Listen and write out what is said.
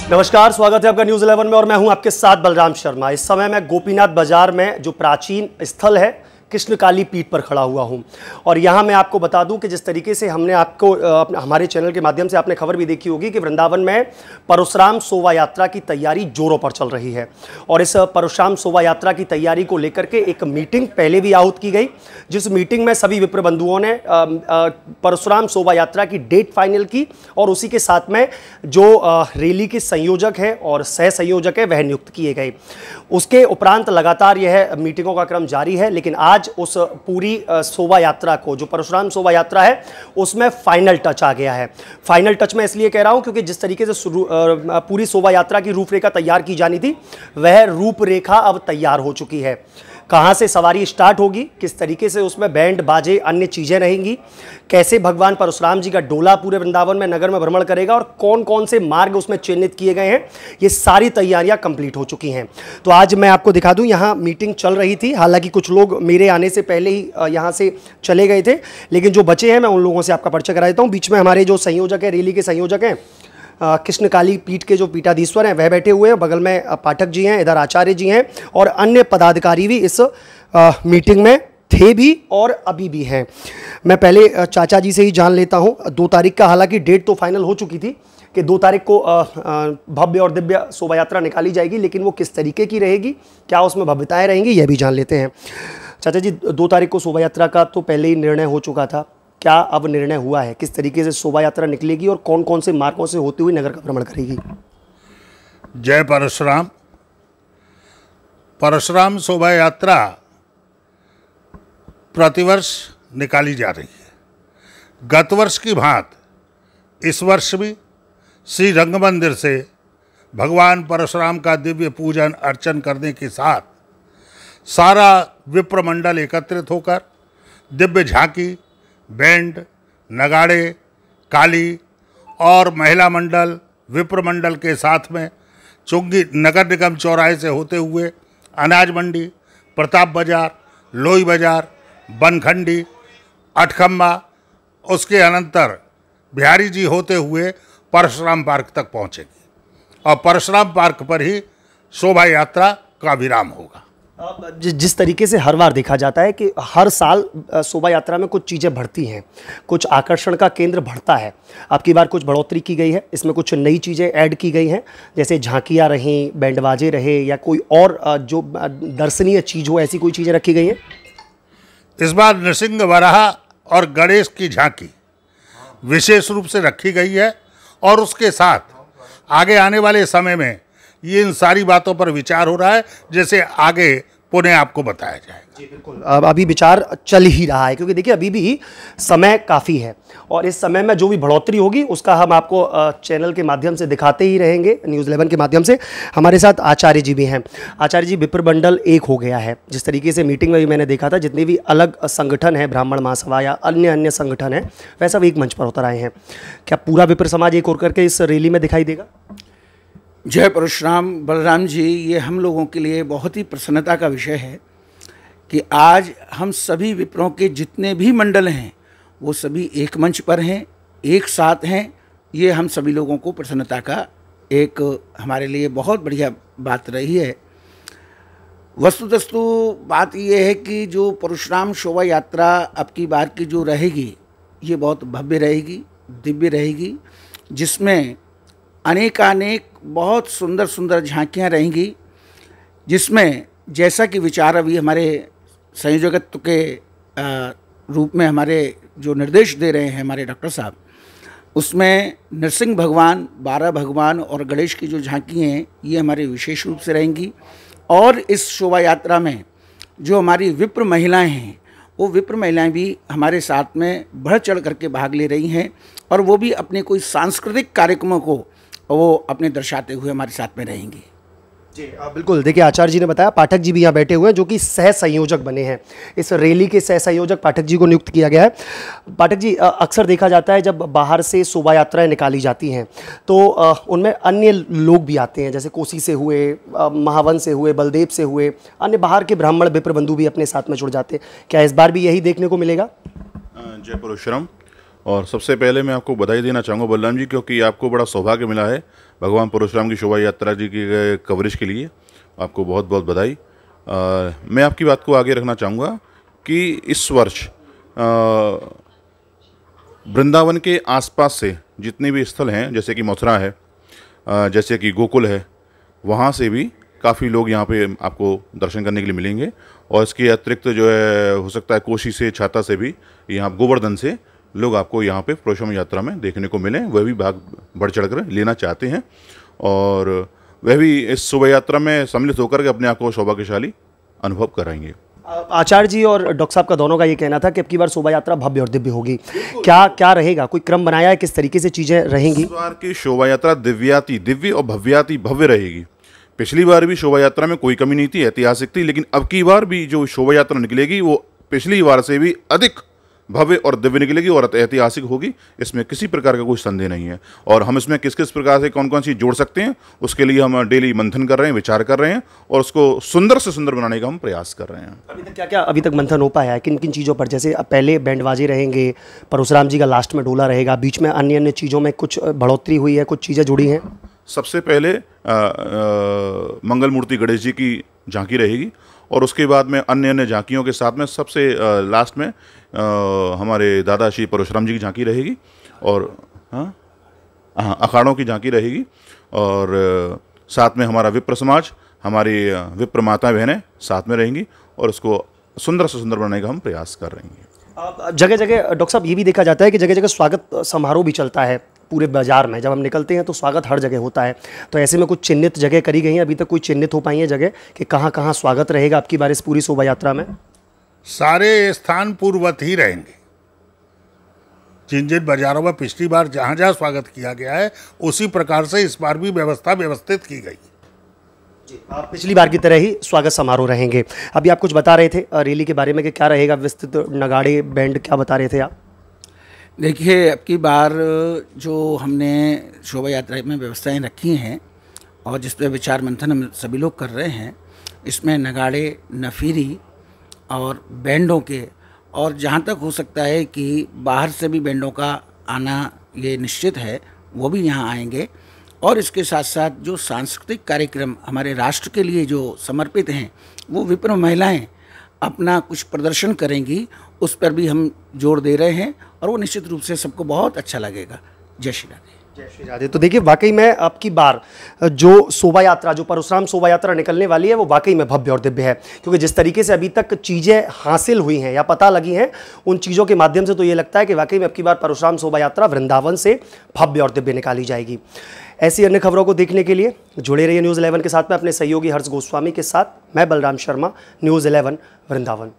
नमस्कार, स्वागत है आपका न्यूज़ 11 में और मैं हूं आपके साथ बलराम शर्मा। इस समय मैं गोपीनाथ बाजार में जो प्राचीन स्थल है कृष्णकाली पीठ पर खड़ा हुआ हूं और यहां मैं आपको बता दूं कि जिस तरीके से हमने आपको हमारे चैनल के माध्यम से आपने खबर भी देखी होगी कि वृंदावन में परशुराम शोभा यात्रा की तैयारी जोरों पर चल रही है और इस परशुराम शोभा यात्रा की तैयारी को लेकर के एक मीटिंग पहले भी आहूत की गई, जिस मीटिंग में सभी विप्र बंधुओं ने परशुराम शोभा यात्रा की डेट फाइनल की और उसी के साथ में जो रैली के संयोजक है और सह संयोजक है वह नियुक्त किए गए। उसके उपरांत लगातार यह मीटिंगों का क्रम जारी है, लेकिन आज उस पूरी शोभा यात्रा को, जो परशुराम शोभा यात्रा है, उसमें फाइनल टच आ गया है। फाइनल टच में इसलिए कह रहा हूं क्योंकि जिस तरीके से पूरी शोभा यात्रा की रूपरेखा तैयार की जानी थी वह रूपरेखा अब तैयार हो चुकी है। कहाँ से सवारी स्टार्ट होगी, किस तरीके से उसमें बैंड बाजे अन्य चीज़ें रहेंगी, कैसे भगवान परशुराम जी का डोला पूरे वृंदावन में नगर में भ्रमण करेगा और कौन कौन से मार्ग उसमें चिन्हित किए गए हैं, ये सारी तैयारियां कंप्लीट हो चुकी हैं। तो आज मैं आपको दिखा दूं, यहाँ मीटिंग चल रही थी। हालांकि कुछ लोग मेरे आने से पहले ही यहाँ से चले गए थे, लेकिन जो बचे हैं मैं उन लोगों से आपका परिचय करा देता हूँ। बीच में हमारे जो संयोजक है, रैली के संयोजक हैं, कृष्णकाली पीठ के जो पीठाधीश्वर हैं वह बैठे हुए हैं। बगल में पाठक जी हैं, इधर आचार्य जी हैं और अन्य पदाधिकारी भी इस मीटिंग में थे भी और अभी भी हैं। मैं पहले चाचा जी से ही जान लेता हूं 2 तारीख का, हालांकि डेट तो फाइनल हो चुकी थी कि 2 तारीख को भव्य और दिव्य शोभा यात्रा निकाली जाएगी, लेकिन वो किस तरीके की रहेगी, क्या उसमें भव्यताएं रहेंगी, यह भी जान लेते हैं। चाचा जी, 2 तारीख को शोभा यात्रा का तो पहले ही निर्णय हो चुका था, क्या अब निर्णय हुआ है, किस तरीके से शोभा यात्रा निकलेगी और कौन कौन से मार्गों से होते हुए नगर का भ्रमण करेगी? जय परशुराम। परशुराम शोभा यात्रा प्रतिवर्ष निकाली जा रही है। गत वर्ष की भांति इस वर्ष भी श्री रंग मंदिर से भगवान परशुराम का दिव्य पूजन अर्चन करने के साथ सारा विप्र मंडल एकत्रित होकर दिव्य झांकी, बैंड, नगाड़े, काली और महिला मंडल, विप्र मंडल के साथ में चुंगी नगर निगम चौराहे से होते हुए अनाज मंडी, प्रताप बाजार, लोई बाजार, बनखंडी, अठखम्बा, उसके अनंतर बिहारी जी होते हुए परशुराम पार्क तक पहुंचेगी और परशुराम पार्क पर ही शोभा यात्रा का विराम होगा। जिस तरीके से हर बार देखा जाता है कि हर साल शोभा यात्रा में कुछ चीज़ें बढ़ती हैं, कुछ आकर्षण का केंद्र बढ़ता है। अब की बार कुछ बढ़ोतरी की गई है, इसमें कुछ नई चीज़ें ऐड की गई हैं, जैसे झांकियाँ रहीं, बैंडबाजे रहे या कोई और जो दर्शनीय चीज़ हो, ऐसी कोई चीज़ें रखी गई हैं? इस बार नृसिंह, वराह और गणेश की झांकी विशेष रूप से रखी गई है और उसके साथ आगे आने वाले समय में ये इन सारी बातों पर विचार हो रहा है, जैसे आगे पुनः आपको बताया जाएगा। जी बिल्कुल, अब अभी विचार चल ही रहा है क्योंकि देखिए अभी भी समय काफ़ी है और इस समय में जो भी बढ़ोतरी होगी उसका हम आपको चैनल के माध्यम से दिखाते ही रहेंगे, न्यूज़ 11 के माध्यम से। हमारे साथ आचार्य जी भी हैं। आचार्य जी, विप्र मंडल एक हो गया है, जिस तरीके से मीटिंग में भी मैंने देखा था, जितने भी अलग संगठन है, ब्राह्मण महासभा या अन्य संगठन है, वह सब एक मंच पर उतर आए हैं। क्या पूरा विप्र समाज एक होकर के इस रैली में दिखाई देगा? जय परशुराम। बलराम जी, ये हम लोगों के लिए बहुत ही प्रसन्नता का विषय है कि आज हम सभी विप्रों के जितने भी मंडल हैं वो सभी एक मंच पर हैं, एक साथ हैं। ये हम सभी लोगों को प्रसन्नता का एक हमारे लिए बहुत बढ़िया बात रही है। वस्तुतस्तु बात ये है कि जो परशुराम शोभा यात्रा अब की बार की जो रहेगी, ये बहुत भव्य रहेगी, दिव्य रहेगी, जिसमें अनेकानेक बहुत सुंदर सुंदर झांकियाँ रहेंगी, जिसमें जैसा कि विचार अभी हमारे संयोजकत्व के रूप में हमारे जो निर्देश दे रहे हैं हमारे डॉक्टर साहब, उसमें नरसिंह भगवान, 12 भगवान और गणेश की जो झांकी हैं ये हमारे विशेष रूप से रहेंगी। और इस शोभा यात्रा में जो हमारी विप्र महिलाएं हैं, वो विप्र महिलाएं भी हमारे साथ में बढ़ चढ़ करके भाग ले रही हैं और वो भी अपने कोई सांस्कृतिक कार्यक्रमों को वो अपने दर्शाते हुए हमारे साथ में रहेंगी। जी बिल्कुल। देखिए, आचार्य जी ने बताया, पाठक जी भी यहाँ बैठे हुए हैं जो कि सह संयोजक बने हैं। इस रैली के सह संयोजक पाठक जी को नियुक्त किया गया है। पाठक जी, अक्सर देखा जाता है जब बाहर से शोभा यात्राएं निकाली जाती हैं तो उनमें अन्य लोग भी आते हैं, जैसे कोसी से हुए, महावन से हुए, बलदेव से हुए, अन्य बाहर के ब्राह्मण विप्र बंधु भी अपने साथ में जुड़ जाते हैं। क्या इस बार भी यही देखने को मिलेगा? जय परशुराम। और सबसे पहले मैं आपको बधाई देना चाहूँगा बलराम जी, क्योंकि आपको बड़ा सौभाग्य मिला है भगवान परशुराम की शोभा यात्रा जी की कवरेज के लिए। आपको बहुत बहुत बधाई। मैं आपकी बात को आगे रखना चाहूँगा कि इस वर्ष वृंदावन के आसपास से जितने भी स्थल हैं, जैसे कि मथुरा है, जैसे कि गोकुल है, वहाँ से भी काफ़ी लोग यहाँ पे आपको दर्शन करने के लिए मिलेंगे। और इसके अतिरिक्त जो है, हो सकता है कोशी से, छाता से भी, यहाँ गोवर्धन से लोग आपको यहाँ पे परशुराम यात्रा में देखने को मिले। वह भी भाग बढ़ चढ़ कर लेना चाहते हैं और वह भी इस शोभा यात्रा में सम्मिलित होकर के अपने आप को सौभाग्यशाली अनुभव कराएंगे। आचार्य जी और डॉक्टर साहब का दोनों का ये कहना था कि अब की बार शोभा यात्रा भव्य और दिव्य होगी। क्या रहेगा? कोई क्रम बनाया है? किस तरीके से चीज़ें रहेंगी? इस बार की शोभा यात्रा दिव्य और भव्याति भव्य रहेगी। पिछली बार भी शोभा यात्रा में कोई कमी नहीं थी, ऐतिहासिक थी, लेकिन अब की बार भी जो शोभा यात्रा निकलेगी वो पिछली बार से भी अधिक भव्य और दिव्य निकलेगी और ऐतिहासिक होगी। इसमें किसी प्रकार का कोई संदेह नहीं है। और हम इसमें किस किस प्रकार से कौन कौन सी जोड़ सकते हैं, उसके लिए हम डेली मंथन कर रहे हैं, विचार कर रहे हैं और उसको सुंदर से सुंदर बनाने का हम प्रयास कर रहे हैं। अभी तक मंथन हो पाया है किन किन चीज़ों पर? जैसे अब पहले बैंडबाजे रहेंगे, परशुराम जी का लास्ट में डोला रहेगा, बीच में अन्य अन्य चीज़ों में कुछ बढ़ोतरी हुई है, कुछ चीज़ें जुड़ी हैं? सबसे पहले मंगल मूर्ति गणेश जी की झांकी रहेगी और उसके बाद में अन्य अन्य झांकियों के साथ में सबसे लास्ट में हमारे दादा श्री परशुराम जी की झांकी रहेगी और अखाड़ों की झांकी रहेगी। और साथ में हमारा विप्र समाज, हमारी विप्र माता बहनें साथ में रहेंगी और उसको सुंदर से सुंदर बनाने का हम प्रयास कर रहे हैं। जगह जगह डॉक्टर साहब ये भी देखा जाता है कि जगह जगह स्वागत समारोह भी चलता है पूरे बाजार में। जब हम निकलते हैं तो स्वागत हर जगह होता है, तो ऐसे में कुछ चिन्हित जगह करी गई हैं? अभी तक कोई चिन्हित हो पाई है जगह कि कहाँ कहाँ स्वागत रहेगा आपकी बार इस पूरी शोभा यात्रा में? सारे स्थान पूर्ववत ही रहेंगे। जिन जिन बाजारों में पिछली बार जहाँ जहाँ स्वागत किया गया है उसी प्रकार से इस बार भी व्यवस्था व्यवस्थित की गई। जी, पिछली बार की तरह ही स्वागत समारोह रहेंगे। अभी आप कुछ बता रहे थे रैली के बारे में कि क्या रहेगा विस्तृत, नगाड़े, बैंड, क्या बता रहे थे आप? देखिए, अब की बार जो हमने शोभा यात्रा में व्यवस्थाएं रखी हैं और जिस पर विचार मंथन हम सभी लोग कर रहे हैं, इसमें नगाड़े, नफीरी और बैंडों के, और जहाँ तक हो सकता है कि बाहर से भी बैंडों का आना ये निश्चित है, वो भी यहाँ आएंगे। और इसके साथ साथ जो सांस्कृतिक कार्यक्रम हमारे राष्ट्र के लिए जो समर्पित हैं, वो विप्र महिलाएं अपना कुछ प्रदर्शन करेंगी, उस पर भी हम जोर दे रहे हैं और वो निश्चित रूप से सबको बहुत अच्छा लगेगा। जय श्री राधे। जय श्री राधे। तो देखिए, वाकई में अब की बार जो शोभा यात्रा, जो परशुराम शोभा यात्रा निकलने वाली है, वो वाकई में भव्य और दिव्य है। क्योंकि जिस तरीके से अभी तक चीज़ें हासिल हुई हैं या पता लगी हैं, उन चीज़ों के माध्यम से तो ये लगता है कि वाकई में अब की बार परशुराम शोभा यात्रा वृंदावन से भव्य और दिव्य निकाली जाएगी। ऐसी अन्य खबरों को देखने के लिए जुड़े रहिए न्यूज़ 11 के साथ में अपने सहयोगी हर्ष गोस्वामी के साथ। मैं बलराम शर्मा, न्यूज़ 11 वृंदावन।